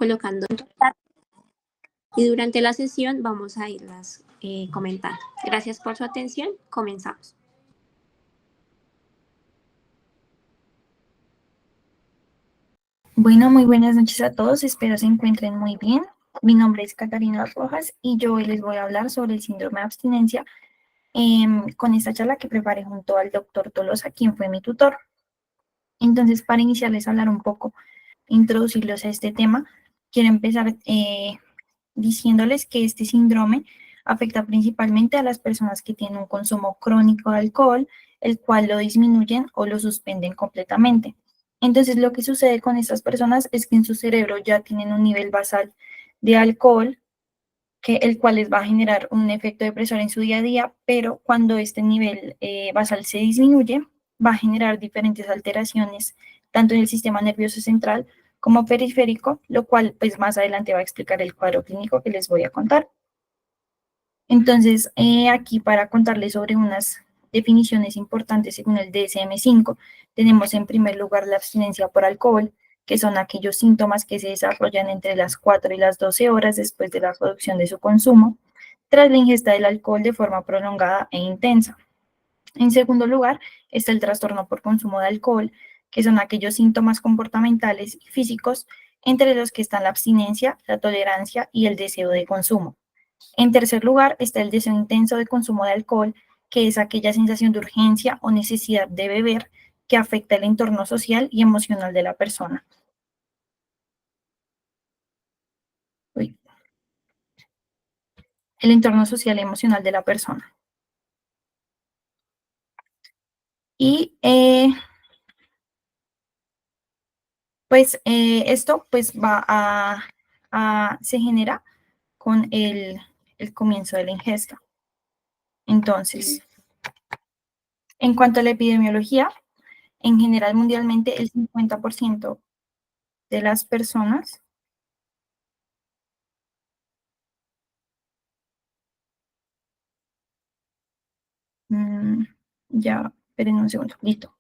colocando en tu chat y durante la sesión vamos a irlas comentando. Gracias por su atención. Comenzamos. Bueno, muy buenas noches a todos, espero se encuentren muy bien. Mi nombre es Catarina Rojas y yo hoy les voy a hablar sobre el síndrome de abstinencia con esta charla que preparé junto al doctor Tolosa, quien fue mi tutor. Entonces, para iniciarles a hablar un poco, introducirlos a este tema, quiero empezar diciéndoles que este síndrome afecta principalmente a las personas que tienen un consumo crónico de alcohol, el cual lo disminuyen o lo suspenden completamente. Entonces, lo que sucede con estas personas es que en su cerebro ya tienen un nivel basal de alcohol, el cual les va a generar un efecto depresor en su día a día, pero cuando este nivel basal se disminuye, va a generar diferentes alteraciones, tanto en el sistema nervioso central como periférico, lo cual pues más adelante va a explicar el cuadro clínico que les voy a contar. Entonces, aquí para contarles sobre unas definiciones importantes según el DSM-5, tenemos en primer lugar la abstinencia por alcohol, que son aquellos síntomas que se desarrollan entre las 4 y las 12 horas después de la reducción de su consumo, tras la ingesta del alcohol de forma prolongada e intensa. En segundo lugar, está el trastorno por consumo de alcohol, que son aquellos síntomas comportamentales y físicos entre los que están la abstinencia, la tolerancia y el deseo de consumo. En tercer lugar, está el deseo intenso de consumo de alcohol, que es aquella sensación de urgencia o necesidad de beber que afecta el entorno social y emocional de la persona. El entorno social y emocional de la persona. Y esto pues se genera con el comienzo de la ingesta. Entonces, en cuanto a la epidemiología, en general mundialmente el 50% de las personas ya, esperen un segundo, listo.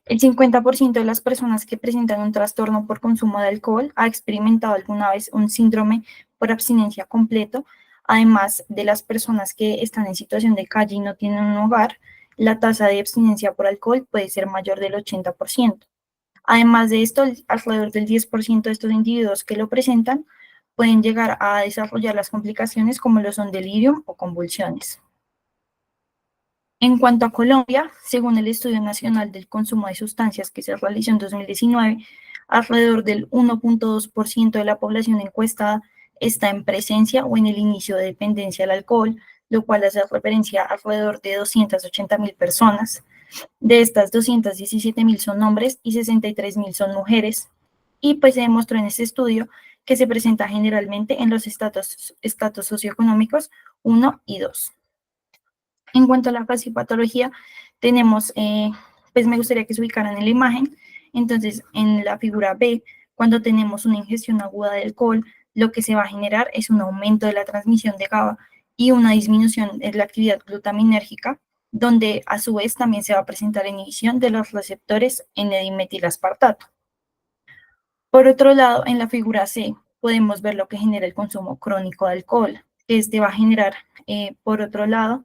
El 50% de las personas que presentan un trastorno por consumo de alcohol ha experimentado alguna vez un síndrome por abstinencia completo. Además de las personas que están en situación de calle y no tienen un hogar, la tasa de abstinencia por alcohol puede ser mayor del 80%. Además de esto, alrededor del 10% de estos individuos que lo presentan pueden llegar a desarrollar las complicaciones como lo son delirium o convulsiones. En cuanto a Colombia, según el Estudio Nacional del Consumo de Sustancias que se realizó en 2019, alrededor del 1.2% de la población encuestada está en presencia o en el inicio de dependencia del alcohol, lo cual hace referencia a alrededor de 280.000 personas. De estas, 217.000 son hombres y 63.000 son mujeres. Y pues se demostró en este estudio que se presenta generalmente en los estatus socioeconómicos 1 y 2. En cuanto a la patología, tenemos, pues me gustaría que se ubicaran en la imagen. Entonces, en la figura B, cuando tenemos una ingestión aguda de alcohol, lo que se va a generar es un aumento de la transmisión de GABA y una disminución de la actividad glutaminérgica, donde a su vez también se va a presentar inhibición de los receptores N-dimetilaspartato. Por otro lado, en la figura C, podemos ver lo que genera el consumo crónico de alcohol. Este va a generar, por otro lado,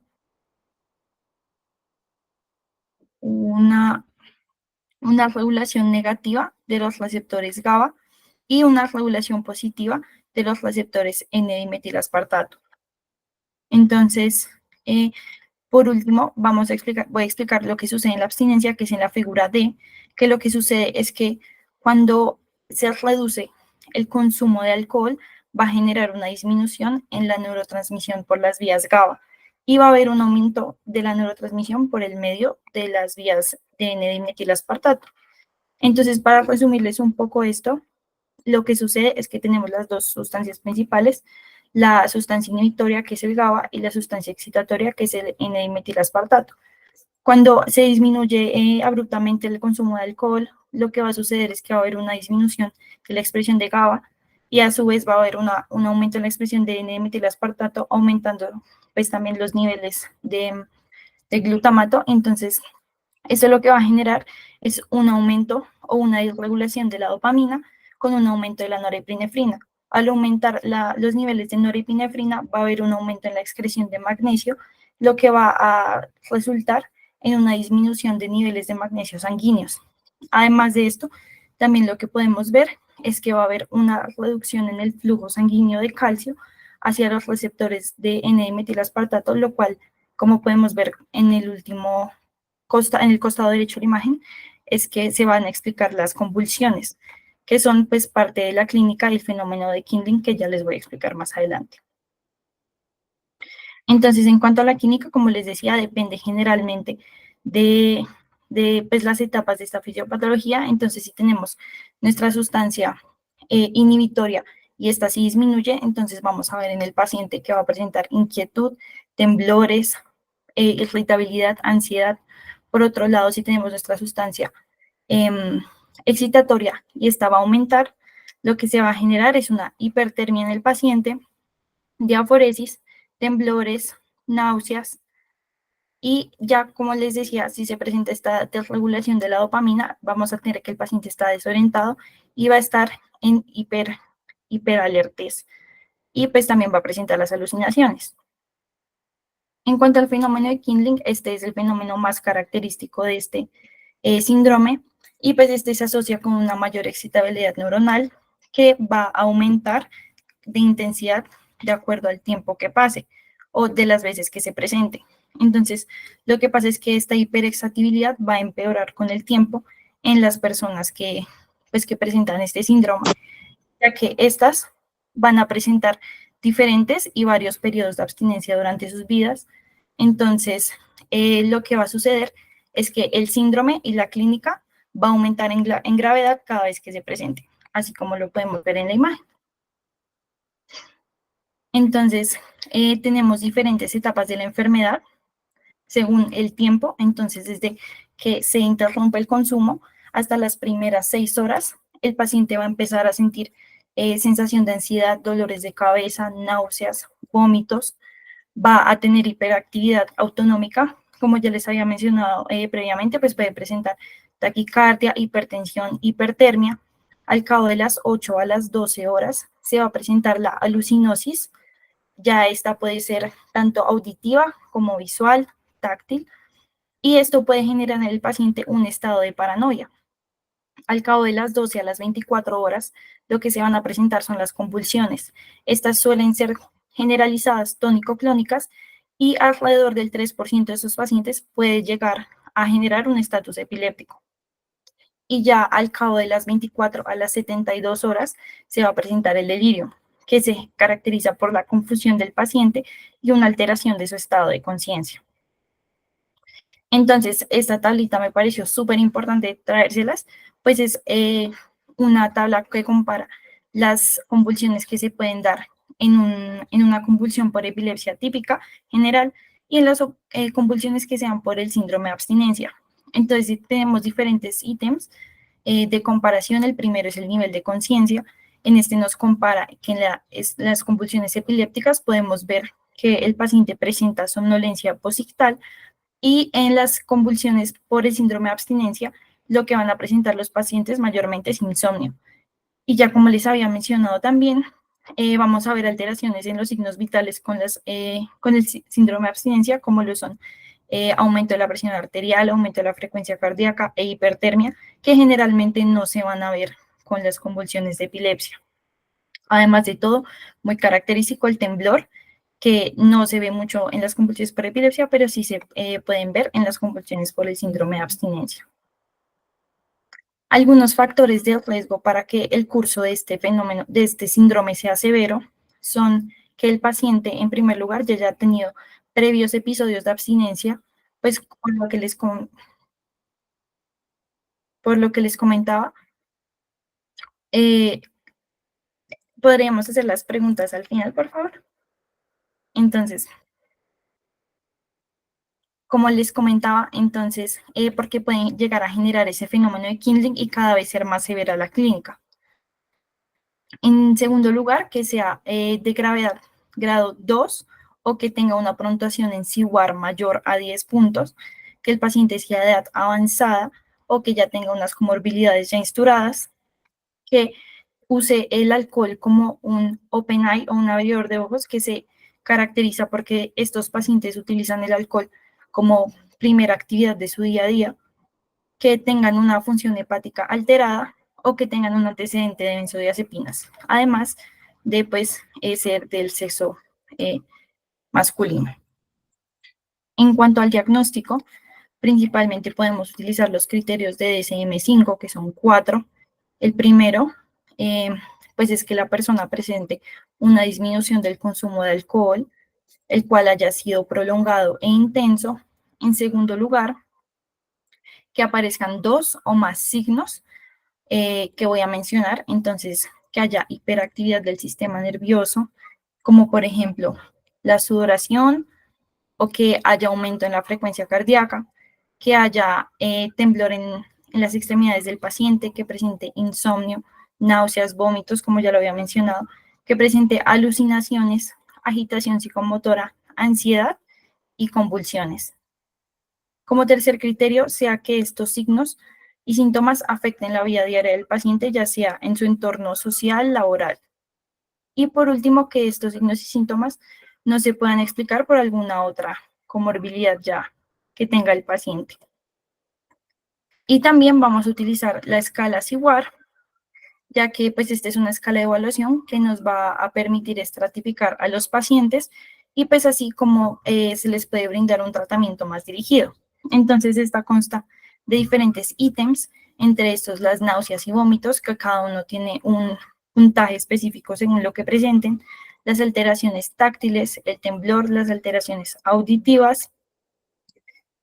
una regulación negativa de los receptores GABA y una regulación positiva de los receptores N-dimetilaspartato. Entonces, por último, voy a explicar lo que sucede en la abstinencia, que es en la figura D, que lo que sucede es que cuando se reduce el consumo de alcohol, va a generar una disminución en la neurotransmisión por las vías GABA y va a haber un aumento de la neurotransmisión por el medio de las vías de N-dimetilaspartato. Entonces, para resumirles un poco esto, lo que sucede es que tenemos las dos sustancias principales, la sustancia inhibitoria, que es el GABA, y la sustancia excitatoria, que es el N-dimetilaspartato. Cuando se disminuye abruptamente el consumo de alcohol, lo que va a suceder es que va a haber una disminución de la expresión de GABA y a su vez va a haber un aumento en la expresión de N-dimetilaspartato, aumentando pues también los niveles de glutamato. Entonces, esto lo que va a generar es un aumento o una disregulación de la dopamina, con un aumento de la norepinefrina. Al aumentar los niveles de norepinefrina, va a haber un aumento en la excreción de magnesio, lo que va a resultar en una disminución de niveles de magnesio sanguíneos. Además de esto, también lo que podemos ver es que va a haber una reducción en el flujo sanguíneo de calcio hacia los receptores de N-metilaspartato, lo cual, como podemos ver en el en el costado derecho de la imagen, es que se van a explicar las convulsiones, que son pues parte de la clínica y el fenómeno de Kindling, que ya les voy a explicar más adelante. Entonces, en cuanto a la clínica, como les decía, depende generalmente de pues, las etapas de esta fisiopatología. Entonces, si tenemos nuestra sustancia inhibitoria y esta sí disminuye, entonces vamos a ver en el paciente que va a presentar inquietud, temblores, irritabilidad, ansiedad. Por otro lado, si tenemos nuestra sustancia excitatoria y esta va a aumentar, lo que se va a generar es una hipertermia en el paciente, diaforesis, temblores, náuseas, y ya como les decía, si se presenta esta desregulación de la dopamina, vamos a tener que el paciente está desorientado y va a estar en hiperalertes, y pues también va a presentar las alucinaciones. En cuanto al fenómeno de Kindling, este es el fenómeno más característico de este síndrome, y pues este se asocia con una mayor excitabilidad neuronal que va a aumentar de intensidad de acuerdo al tiempo que pase o de las veces que se presente. Entonces, lo que pasa es que esta hiperexcitabilidad va a empeorar con el tiempo en las personas pues, que presentan este síndrome, ya que estas van a presentar diferentes y varios periodos de abstinencia durante sus vidas. Entonces, lo que va a suceder es que el síndrome y la clínica va a aumentar en gravedad cada vez que se presente, así como lo podemos ver en la imagen. Entonces, tenemos diferentes etapas de la enfermedad según el tiempo. Entonces, desde que se interrumpe el consumo hasta las primeras 6 horas, el paciente va a empezar a sentir sensación de ansiedad, dolores de cabeza, náuseas, vómitos, va a tener hiperactividad autonómica, como ya les había mencionado previamente, pues puede presentar taquicardia, hipertensión, hipertermia. Al cabo de las 8 a las 12 horas se va a presentar la alucinosis. Ya esta puede ser tanto auditiva como visual, táctil, y esto puede generar en el paciente un estado de paranoia. Al cabo de las 12 a las 24 horas, lo que se van a presentar son las convulsiones. Estas suelen ser generalizadas tónico-clónicas y alrededor del 3% de esos pacientes puede llegar a generar un estatus epiléptico. Y ya al cabo de las 24 a las 72 horas se va a presentar el delirio, que se caracteriza por la confusión del paciente y una alteración de su estado de conciencia. Entonces, esta tablita me pareció súper importante traérselas, pues es una tabla que compara las convulsiones que se pueden dar en una convulsión por epilepsia típica general y en las convulsiones que sean por el síndrome de abstinencia. Entonces, tenemos diferentes ítems de comparación. El primero es el nivel de conciencia. En este nos compara que en las convulsiones epilépticas podemos ver que el paciente presenta somnolencia posictal, y en las convulsiones por el síndrome de abstinencia, lo que van a presentar los pacientes mayormente es insomnio. Y ya como les había mencionado también, vamos a ver alteraciones en los signos vitales con el síndrome de abstinencia, como lo son aumento de la presión arterial, aumento de la frecuencia cardíaca e hipertermia, que generalmente no se van a ver con las convulsiones de epilepsia. Además de todo, muy característico el temblor, que no se ve mucho en las convulsiones por epilepsia, pero sí se pueden ver en las convulsiones por el síndrome de abstinencia. Algunos factores de riesgo para que el curso de este fenómeno, de este síndrome sea severo, son que el paciente, en primer lugar, ya haya tenido previos episodios de abstinencia, pues por lo que les comentaba, eh, podríamos hacer las preguntas al final, por favor. Entonces, como les comentaba, entonces, porque pueden llegar a generar ese fenómeno de Kindling y cada vez ser más severa la clínica. En segundo lugar, que sea de gravedad grado 2 o que tenga una puntuación en CWAR mayor a 10 puntos, que el paciente sea de edad avanzada o que ya tenga unas comorbilidades ya instauradas, que use el alcohol como un open eye o un abridor de ojos que se caracteriza porque estos pacientes utilizan el alcohol como primera actividad de su día a día, que tengan una función hepática alterada o que tengan un antecedente de benzodiazepinas, además de pues, ser del sexo masculino. En cuanto al diagnóstico, principalmente podemos utilizar los criterios de DSM-5, que son 4. El primero, pues es que la persona presente una disminución del consumo de alcohol, el cual haya sido prolongado e intenso. En segundo lugar, que aparezcan 2 o más signos que voy a mencionar. Entonces, que haya hiperactividad del sistema nervioso, como por ejemplo la sudoración, o que haya aumento en la frecuencia cardíaca, que haya temblor en las extremidades del paciente, que presente insomnio, náuseas, vómitos, como ya lo había mencionado, que presente alucinaciones, agitación psicomotora, ansiedad y convulsiones. Como tercer criterio, sea que estos signos y síntomas afecten la vida diaria del paciente, ya sea en su entorno social, laboral. Y por último, que estos signos y síntomas no se puedan explicar por alguna otra comorbilidad ya que tenga el paciente. Y también vamos a utilizar la escala SIWAR, ya que pues esta es una escala de evaluación que nos va a permitir estratificar a los pacientes y pues así como se les puede brindar un tratamiento más dirigido. Entonces esta consta de diferentes ítems, entre estos las náuseas y vómitos, que cada uno tiene un puntaje específico según lo que presenten, las alteraciones táctiles, el temblor, las alteraciones auditivas,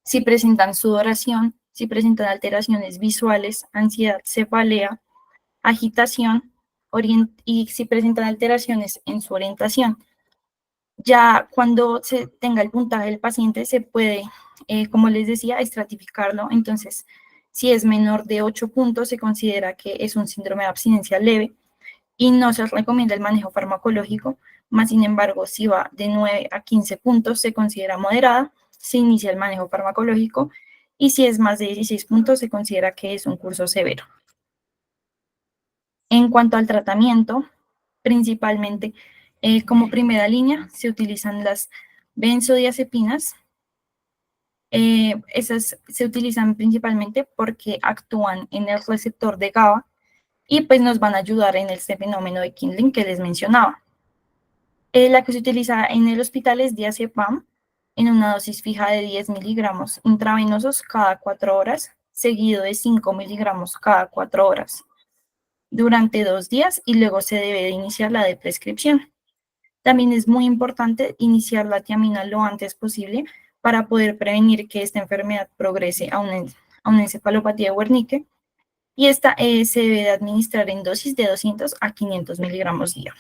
si presentan sudoración, si presentan alteraciones visuales, ansiedad, cefalea, agitación y si presentan alteraciones en su orientación. Ya cuando se tenga el puntaje del paciente se puede, como les decía, estratificarlo. Entonces, si es menor de 8 puntos, se considera que es un síndrome de abstinencia leve y no se recomienda el manejo farmacológico, más sin embargo, si va de 9 a 15 puntos, se considera moderada, se inicia el manejo farmacológico y si es más de 16 puntos, se considera que es un curso severo. En cuanto al tratamiento, principalmente como primera línea se utilizan las benzodiazepinas. Esas se utilizan principalmente porque actúan en el receptor de GABA y pues nos van a ayudar en este fenómeno de Kindling que les mencionaba. La que se utiliza en el hospital es diazepam en una dosis fija de 10 miligramos intravenosos cada 4 horas, seguido de 5 miligramos cada 4 horas durante 2 días y luego se debe de iniciar la de prescripción. También es muy importante iniciar la tiamina lo antes posible para poder prevenir que esta enfermedad progrese a una encefalopatía de Wernicke y esta se debe de administrar en dosis de 200 a 500 miligramos día.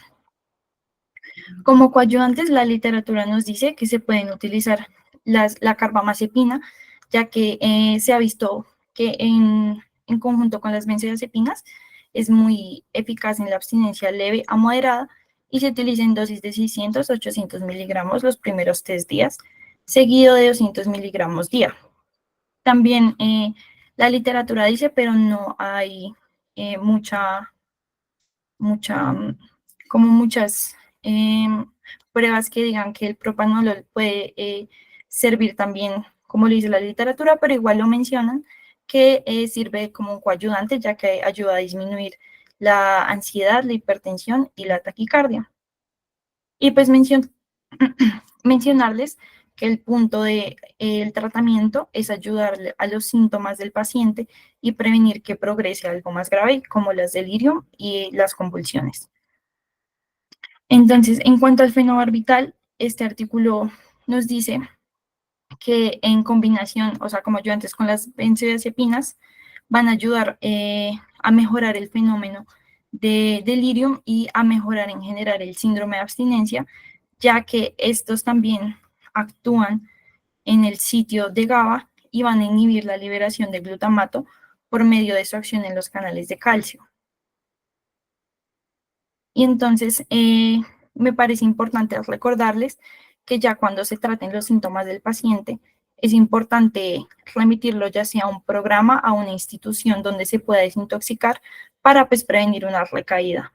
Como coadyuvantes, la literatura nos dice que se pueden utilizar la carbamazepina, ya que se ha visto que en conjunto con las benzodiazepinas es muy eficaz en la abstinencia leve a moderada y se utiliza en dosis de 600 a 800 miligramos los primeros 3 días, seguido de 200 miligramos día. También la literatura dice, pero no hay muchas pruebas que digan que el propanolol puede servir también, como lo dice la literatura, pero igual lo mencionan, que sirve como un coayudante, ya que ayuda a disminuir la ansiedad, la hipertensión y la taquicardia. Y pues mencionarles que el punto del tratamiento es ayudarle a los síntomas del paciente y prevenir que progrese a algo más grave, como las delirium y las convulsiones. Entonces, en cuanto al fenobarbital, este artículo nos dice que en combinación, o sea, como yo antes con las benzodiazepinas, van a ayudar a mejorar el fenómeno de delirium y a mejorar en general el síndrome de abstinencia, ya que estos también actúan en el sitio de GABA y van a inhibir la liberación de glutamato por medio de su acción en los canales de calcio. Y entonces me parece importante recordarles que ya cuando se traten los síntomas del paciente, es importante remitirlo ya sea a un programa, a una institución donde se pueda desintoxicar para pues prevenir una recaída.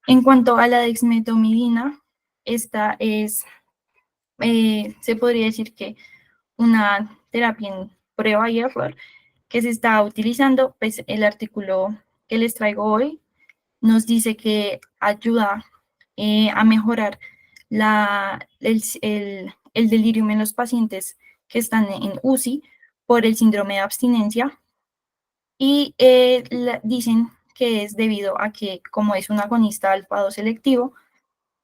En cuanto a la dexmedetomidina, esta es, se podría decir que una terapia en prueba y error que se está utilizando. Pues el artículo que les traigo hoy nos dice que ayuda a mejorar el delirium en los pacientes que están en UCI por el síndrome de abstinencia, y dicen que es debido a que, como es un agonista alfa-2 selectivo,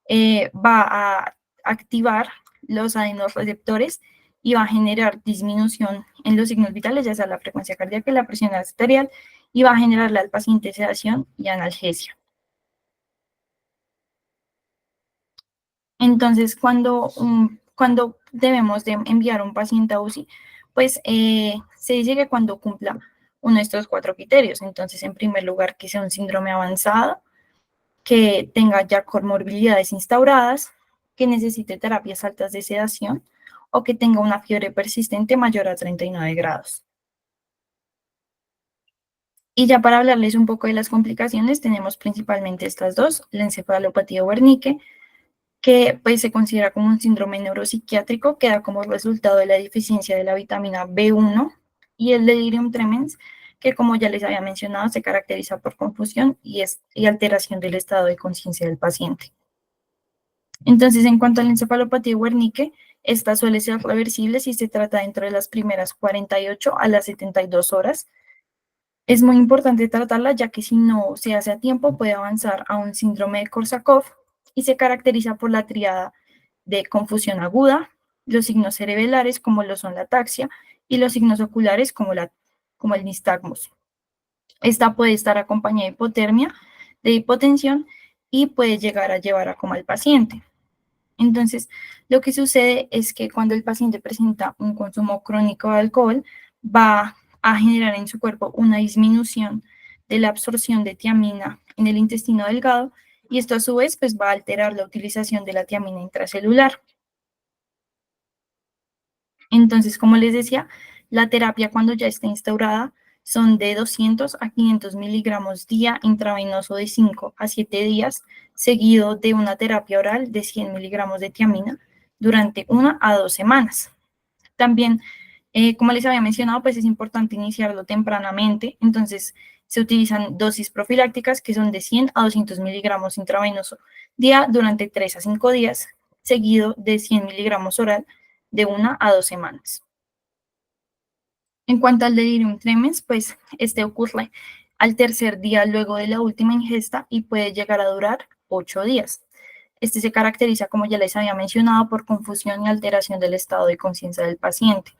va a activar los adenoreceptores y va a generar disminución en los signos vitales, ya sea la frecuencia cardíaca y la presión arterial, y va a generarle al paciente sedación y analgesia. Entonces, cuando debemos de enviar a un paciente a UCI, pues se dice que cuando cumpla uno de estos 4 criterios. Entonces, en primer lugar, que sea un síndrome avanzado, que tenga ya comorbilidades instauradas, que necesite terapias altas de sedación o que tenga una fiebre persistente mayor a 39 grados. Y ya para hablarles un poco de las complicaciones, tenemos principalmente estas dos: la encefalopatía Wernicke, que pues se considera como un síndrome neuropsiquiátrico que da como resultado de la deficiencia de la vitamina B1, y el delirium tremens, que como ya les había mencionado, se caracteriza por confusión y alteración del estado de conciencia del paciente. Entonces, en cuanto a la encefalopatía Wernicke, esta suele ser reversible si se trata dentro de las primeras 48 a las 72 horas. Es muy importante tratarla, ya que si no se hace a tiempo puede avanzar a un síndrome de Korsakoff, y se caracteriza por la tríada de confusión aguda, los signos cerebelares como lo son la ataxia y los signos oculares como el nistagmus. Esta puede estar acompañada de hipotermia, de hipotensión, y puede llegar a llevar a coma al paciente. Entonces, lo que sucede es que cuando el paciente presenta un consumo crónico de alcohol, va a generar en su cuerpo una disminución de la absorción de tiamina en el intestino delgado, y esto a su vez pues va a alterar la utilización de la tiamina intracelular. Entonces, como les decía, la terapia, cuando ya está instaurada, son de 200 a 500 miligramos día intravenoso de 5 a 7 días, seguido de una terapia oral de 100 miligramos de tiamina durante 1 a 2 semanas. También, como les había mencionado, pues es importante iniciarlo tempranamente. Entonces, se utilizan dosis profilácticas que son de 100 a 200 miligramos intravenoso día durante 3 a 5 días, seguido de 100 miligramos oral de 1 a 2 semanas. En cuanto al delirium tremens, pues este ocurre al tercer día luego de la última ingesta y puede llegar a durar 8 días. Este se caracteriza, como ya les había mencionado, por confusión y alteración del estado de conciencia del paciente.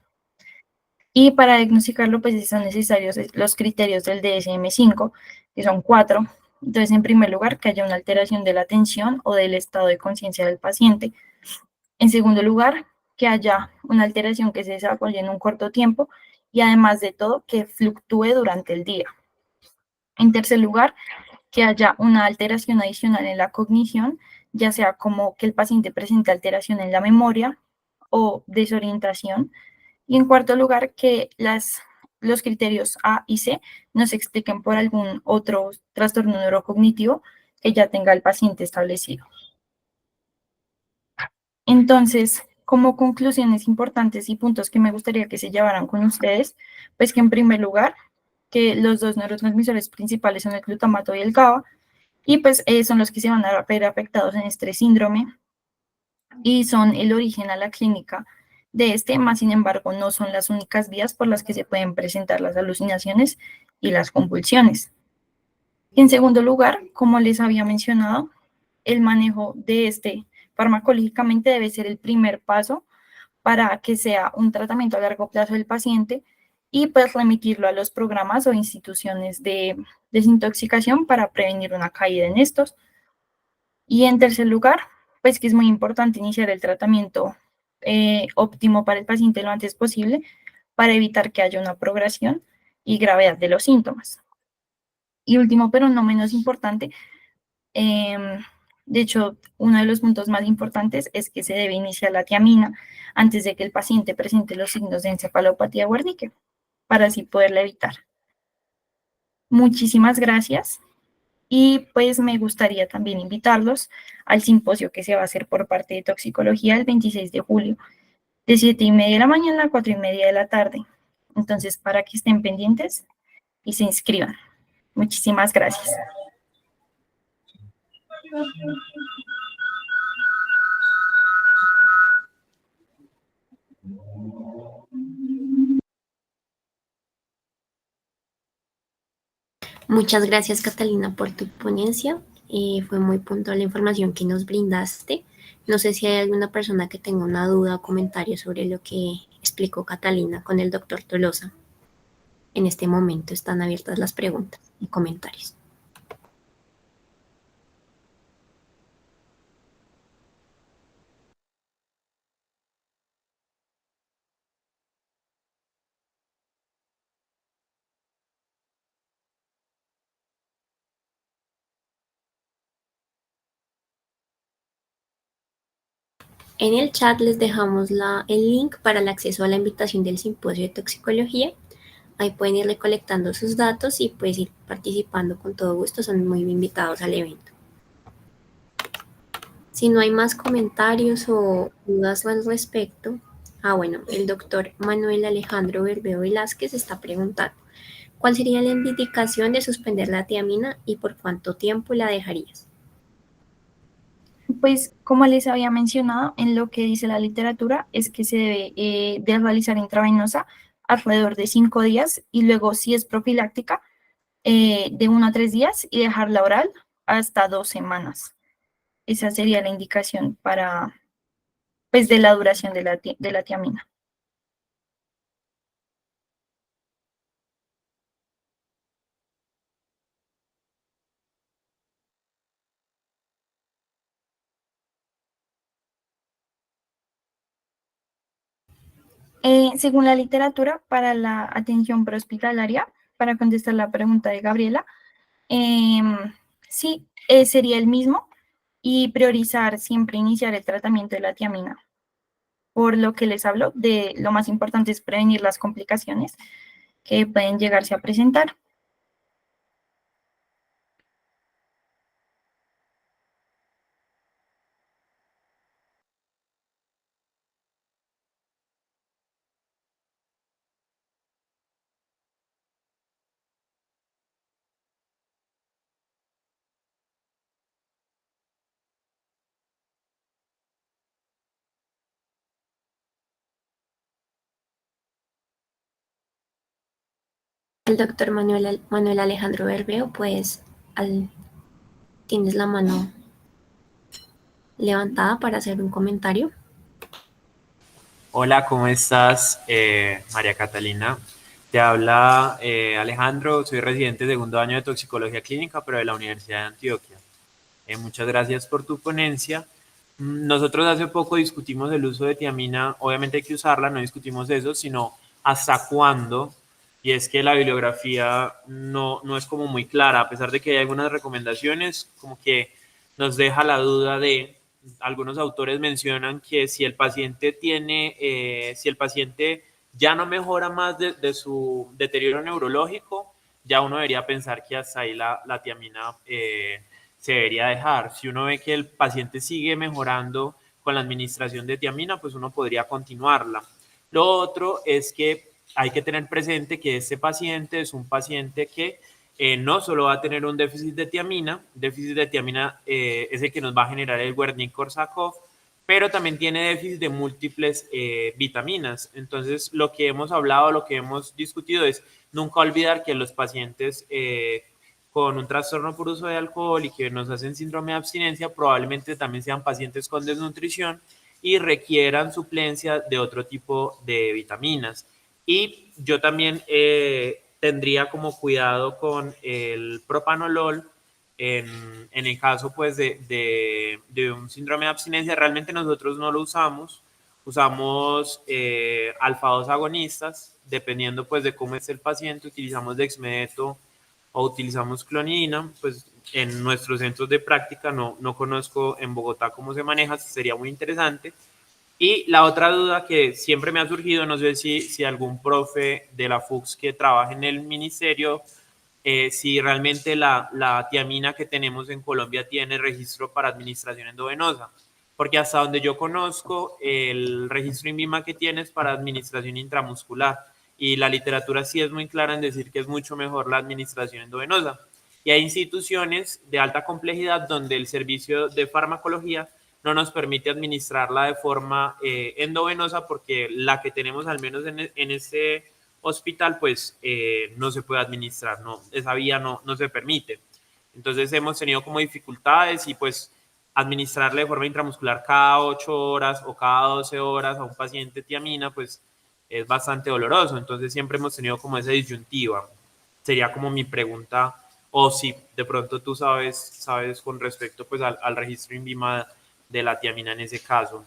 Y para diagnosticarlo, pues son necesarios los criterios del DSM-5, que son 4. Entonces, en primer lugar, que haya una alteración de la atención o del estado de conciencia del paciente. En segundo lugar, que haya una alteración que se desarrolle en un corto tiempo y, además de todo, que fluctúe durante el día. En tercer lugar, que haya una alteración adicional en la cognición, ya sea como que el paciente presente alteración en la memoria o desorientación. Y en cuarto lugar, que los criterios A y C nos expliquen por algún otro trastorno neurocognitivo que ya tenga el paciente establecido. Entonces, como conclusiones importantes y puntos que me gustaría que se llevaran con ustedes, pues que en primer lugar, que los dos neurotransmisores principales son el glutamato y el GABA, y pues son los que se van a ver afectados en este síndrome y son el origen a la clínica de este, más sin embargo no son las únicas vías por las que se pueden presentar las alucinaciones y las convulsiones. En segundo lugar, como les había mencionado, el manejo de este farmacológicamente debe ser el primer paso para que sea un tratamiento a largo plazo del paciente, y pues remitirlo a los programas o instituciones de desintoxicación para prevenir una caída en estos. Y en tercer lugar, pues que es muy importante iniciar el tratamiento óptimo para el paciente lo antes posible para evitar que haya una progresión y gravedad de los síntomas. Y último, pero no menos importante, de hecho, uno de los puntos más importantes es que se debe iniciar la tiamina antes de que el paciente presente los signos de encefalopatía Wernicke, para así poderla evitar. Muchísimas gracias. Y pues me gustaría también invitarlos al simposio que se va a hacer por parte de toxicología el 26 de julio, de 7:30 de la mañana a 4:30 de la tarde. Entonces, para que estén pendientes y se inscriban. Muchísimas gracias. Muchas gracias, Catalina, por tu ponencia. Fue muy puntual la información que nos brindaste. No sé si hay alguna persona que tenga una duda o comentario sobre lo que explicó Catalina con el doctor Tolosa. En este momento están abiertas las preguntas y comentarios. En el chat les dejamos el link para el acceso a la invitación del simposio de toxicología. Ahí pueden ir recolectando sus datos y pues ir participando con todo gusto. Son muy invitados al evento. Si no hay más comentarios o dudas al respecto, bueno, el doctor Manuel Alejandro Berbeo Velázquez está preguntando, ¿cuál sería la indicación de suspender la tiamina y por cuánto tiempo la dejarías? Pues como les había mencionado, en lo que dice la literatura es que se debe de realizar intravenosa alrededor de 5 días y luego si es profiláctica de 1 a 3 días y dejarla oral hasta 2 semanas. Esa sería la indicación para, pues, de la duración de la tiamina. Según la literatura, para la atención prehospitalaria, para contestar la pregunta de Gabriela, sí, sería el mismo y priorizar siempre iniciar el tratamiento de la tiamina. Por lo que les hablo, de lo más importante es prevenir las complicaciones que pueden llegarse a presentar. El doctor Manuel Alejandro Berbeo, pues tienes la mano levantada para hacer un comentario. Hola, ¿cómo estás, María Catalina? Te habla Alejandro, soy residente de segundo año de toxicología clínica, pero de la Universidad de Antioquia. Muchas gracias por tu ponencia. Nosotros hace poco discutimos el uso de tiamina, obviamente hay que usarla, no discutimos eso, sino hasta cuándo, y es que la bibliografía no es como muy clara, a pesar de que hay algunas recomendaciones, como que nos deja la duda de, algunos autores mencionan que si el paciente si el paciente ya no mejora más de su deterioro neurológico, ya uno debería pensar que hasta ahí la tiamina se debería dejar. Si uno ve que el paciente sigue mejorando con la administración de tiamina, pues uno podría continuarla. Lo otro es que hay que tener presente que este paciente es un paciente que no solo va a tener un déficit de tiamina es el que nos va a generar el Wernicke-Korsakoff, pero también tiene déficit de múltiples vitaminas. Entonces, lo que hemos hablado, lo que hemos discutido es nunca olvidar que los pacientes con un trastorno por uso de alcohol y que nos hacen síndrome de abstinencia probablemente también sean pacientes con desnutrición y requieran suplencia de otro tipo de vitaminas. Y yo también tendría como cuidado con el propanolol en el caso pues de un síndrome de abstinencia. Realmente nosotros no lo usamos, usamos alfa-2 agonistas, dependiendo pues de cómo es el paciente, utilizamos dexmedeto o utilizamos clonidina. Pues en nuestros centros de práctica no conozco en Bogotá cómo se maneja, sería muy interesante. Y la otra duda que siempre me ha surgido, no sé si algún profe de la FUCS que trabaja en el ministerio si realmente la tiamina que tenemos en Colombia tiene registro para administración endovenosa. Porque hasta donde yo conozco, el registro INVIMA que tiene es para administración intramuscular. Y la literatura sí es muy clara en decir que es mucho mejor la administración endovenosa. Y hay instituciones de alta complejidad donde el servicio de farmacología no nos permite administrarla de forma endovenosa porque la que tenemos al menos en ese hospital pues no se puede administrar, no, esa vía no se permite. Entonces hemos tenido como dificultades y pues administrarle de forma intramuscular cada 8 horas o cada 12 horas a un paciente tiamina pues es bastante doloroso. Entonces siempre hemos tenido como esa disyuntiva. Sería como mi pregunta, o si de pronto tú sabes con respecto pues al registro INVIMA de la tiamina en ese caso.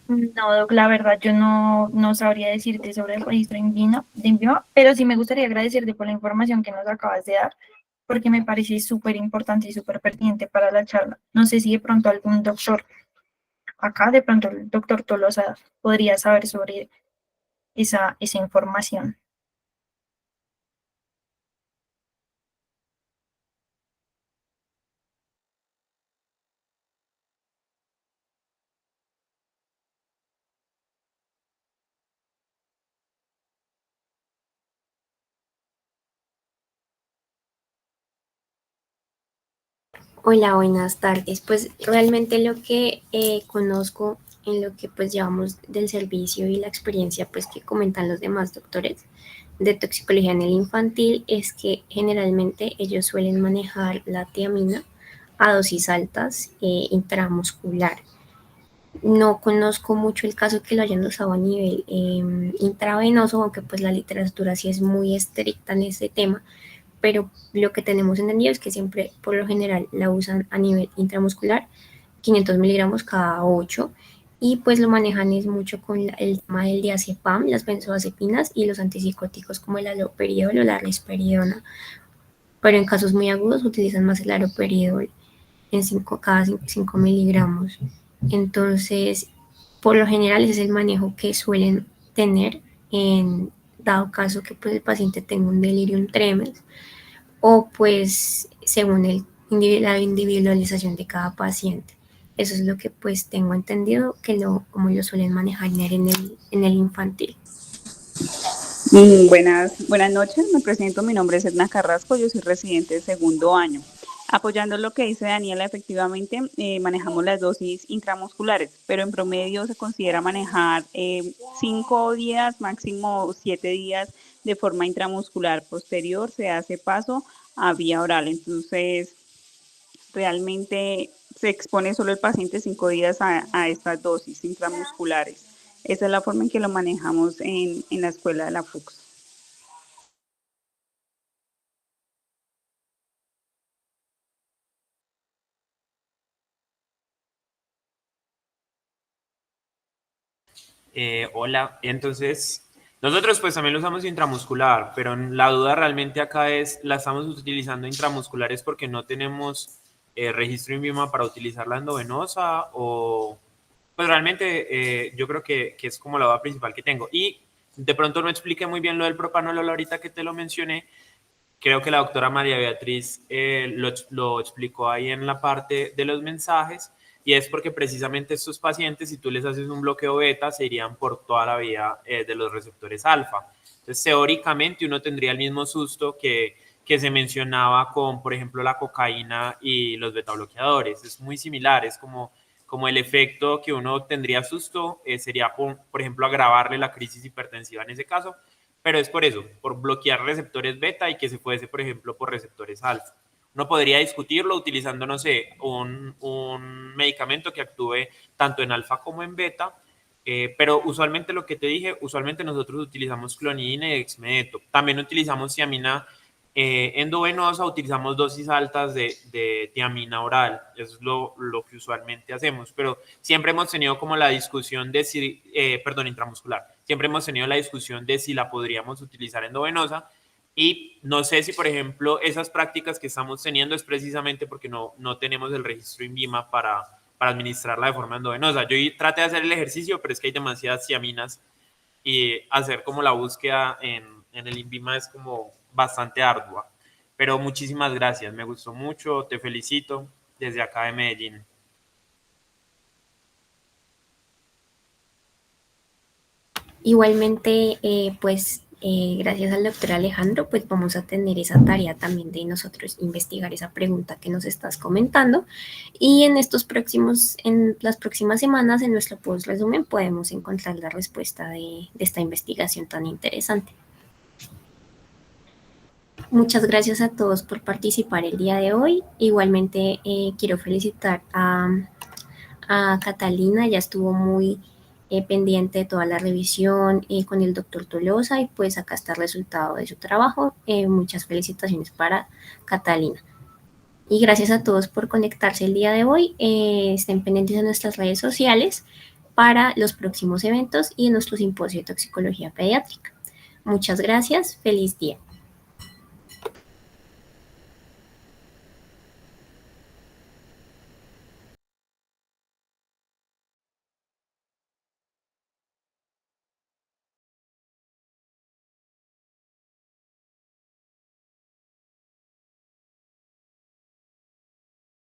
No, Doc, la verdad yo no sabría decirte sobre el registro de INVIMA, pero sí me gustaría agradecerte por la información que nos acabas de dar, porque me parece súper importante y súper pertinente para la charla. No sé si de pronto algún doctor acá, de pronto el doctor Tolosa podría saber sobre esa información. Hola, buenas tardes. Pues realmente lo que conozco en lo que pues llevamos del servicio y la experiencia pues que comentan los demás doctores de toxicología en el infantil es que generalmente ellos suelen manejar la tiamina a dosis altas intramuscular. No conozco mucho el caso que lo hayan usado a nivel intravenoso, aunque pues la literatura sí es muy estricta en ese tema, pero lo que tenemos entendido es que siempre, por lo general, la usan a nivel intramuscular, 500 miligramos cada 8, y pues lo manejan es mucho con el tema del diazepam, las benzodiazepinas y los antipsicóticos como el haloperidol o la risperidona, pero en casos muy agudos utilizan más el haloperidol en cada 5 miligramos. Entonces, por lo general ese es el manejo que suelen tener en dado caso que pues, el paciente tenga un delirium tremens o pues según la individualización de cada paciente. Eso es lo que pues tengo entendido que como lo suelen manejar en el infantil. Buenas noches, me presento, mi nombre es Edna Carrasco, yo soy residente de segundo año. Apoyando lo que dice Daniela, efectivamente manejamos las dosis intramusculares, pero en promedio se considera manejar 5 días, máximo 7 días de forma intramuscular. Posterior se hace paso a vía oral, entonces realmente se expone solo el paciente 5 días a estas dosis intramusculares. Esa es la forma en que lo manejamos en la escuela de la FUCS. Hola, entonces nosotros pues también lo usamos intramuscular, pero la duda realmente acá es, ¿la estamos utilizando intramuscular es porque no tenemos registro INVIMA para utilizar la endovenosa o pues realmente yo creo que es como la duda principal que tengo? Y de pronto no expliqué muy bien lo del propanolol ahorita que te lo mencioné. Creo que la doctora María Beatriz lo explicó ahí en la parte de los mensajes, y es porque precisamente estos pacientes, si tú les haces un bloqueo beta, se irían por toda la vía de los receptores alfa. Entonces, teóricamente, uno tendría el mismo susto que se mencionaba con, por ejemplo, la cocaína y los beta bloqueadores. Es muy similar, es como el efecto que uno tendría susto, sería, por ejemplo, agravarle la crisis hipertensiva en ese caso, pero es por eso, por bloquear receptores beta y que se fuese, por ejemplo, por receptores alfa. Uno podría discutirlo utilizando, no sé, un medicamento que actúe tanto en alfa como en beta, pero usualmente lo que te dije, usualmente nosotros utilizamos clonidina y dexmedeto. También utilizamos tiamina endovenosa, utilizamos dosis altas de tiamina oral. Eso es lo que usualmente hacemos, pero siempre hemos tenido como la discusión de si, perdón, intramuscular, siempre hemos tenido la discusión de si la podríamos utilizar endovenosa, y no sé si, por ejemplo, esas prácticas que estamos teniendo es precisamente porque no tenemos el registro INVIMA para administrarla de forma endovenosa. Yo traté de hacer el ejercicio, pero es que hay demasiadas tiaminas y hacer como la búsqueda en el INVIMA es como bastante ardua. Pero muchísimas gracias, me gustó mucho, te felicito desde acá de Medellín. Igualmente, gracias al doctor Alejandro, pues vamos a tener esa tarea también de nosotros investigar esa pregunta que nos estás comentando. Y en las próximas semanas, en nuestro post resumen, podemos encontrar la respuesta de esta investigación tan interesante. Muchas gracias a todos por participar el día de hoy. Igualmente, quiero felicitar a Catalina, ya estuvo muy pendiente de toda la revisión con el doctor Tolosa y pues acá está el resultado de su trabajo. Muchas felicitaciones para Catalina. Y gracias a todos por conectarse el día de hoy. Estén pendientes de nuestras redes sociales para los próximos eventos y en nuestro simposio de toxicología pediátrica. Muchas gracias. Feliz día.